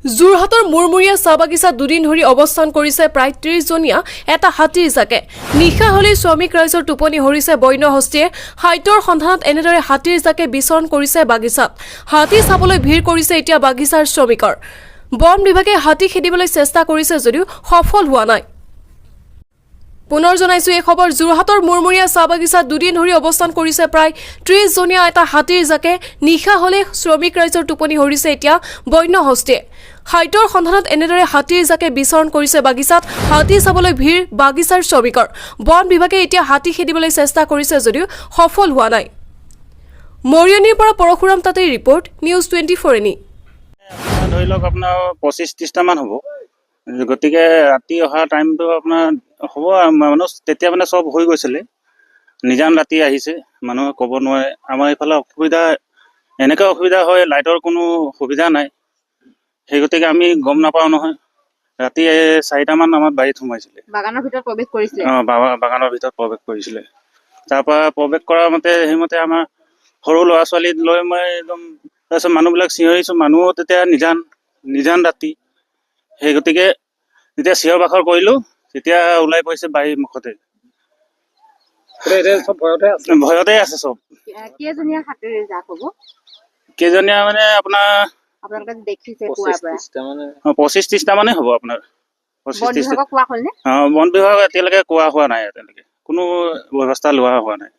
যোৰহাটৰ মুৰমুৰীয়া চাহ বাগিচাত দুদিন ধৰি অৱস্থান কৰিছে প্ৰায় ৩০জনীয়া এটা হাতীৰ জাকে। নিশা হ'লেই শ্ৰমিক ৰাইজৰ টোপনি হৰিছে বন্য হস্তীয়ে। খাদ্যৰ সন্ধানত এনেদৰে হাতীৰ জাকে বিচৰণ কৰিছে বাগিচাত। হাতী চাবলৈ ভিৰ কৰিছে এতিয়া বাগিচাৰ শ্ৰমিকৰ। বন বিভাগে হাতী খেদিবলৈ চেষ্টা কৰিছে যদিও সফল হোৱা নাই। পুনৰ জনাইছো এই খবৰ যোৰহাটৰ মুৰমুৰীয়া চাহ বাগিচাত দুদিন ধৰি অৱস্থান কৰিছে প্ৰায় ৩০জনীয়া এটা হাতীৰ জাকে। নিশা হ'লেই শ্ৰমিক ৰাইজৰ টোপনি হৰিছে এতিয়া বন্য হস্তীয়ে। খাদ্যৰ সন্ধানত এনেদৰে হাতীৰ জাকে বিচৰণ কৰিছে বাগিচাত। হাতী চাবলৈ ভিৰ বাগিচাৰ শ্ৰমিকৰ। বন বিভাগে এতিয়া হাতী খেদিবলৈ চেষ্টা কৰিছে যদিও সফল হোৱা নাই। মৰিয়নিৰ পৰা পৰশুৰাম তাতেই ৰিপৰ্ট, নিউজ 24 এনি। ধৰি লওক আপোনাৰ 25-30টামান হ'ব। গতিকে ৰাতি অহা টাইমটো আপোনাৰ হ'ব মানুহ তেতিয়া মানে চব হৈ গৈছিলে। নিজান ৰাতি আহিছে, মানুহে ক'ব নোৱাৰে। আমাৰ এইফালে অসুবিধা এনেকৈ অসুবিধা হয়, লাইটৰ কোনো সুবিধা নাই। সেই গতিকে আমি গম নাপাওঁ নহয়। ৰাতি 4টামান আমাৰ বাৰীত সোমাইছিলে। বাগানৰ ভিতৰত প্ৰৱেশ কৰিছিলে। বাগানৰ ভিতৰত প্ৰৱেশ কৰিছিলে। তাৰপৰা প্ৰৱেশ কৰাৰ মতে সেইমতে আমাৰ সৰু ল'ৰা ছোৱালী লৈ মই একদম তাৰপিছত মানুহবিলাক চিঞৰিছোঁ। মানুহো তেতিয়া নিজান ৰাতি। সেই গতিকে যেতিয়া চিঞৰ বাখৰ কৰিলোঁ তেতিয়া ওলাই পৰিছে বাৰীৰ মুখতে। ভয়তে আছে চব। কেইজনীয়া হাতীৰ জাক হ'ব? কেইজনীয়া মানে আপোনাৰ আপোনালোকে দেখিছে পুৱাৰ পৰা? 25-30টামানেই হ'ব আপোনাৰ। বন বিভাগক কোৱা হ'লনে? বন বিভাগ এতিয়ালৈকে কোৱা হোৱা নাই, তেনেকৈ কোনো ব্যৱস্থা লোৱা হোৱা নাই।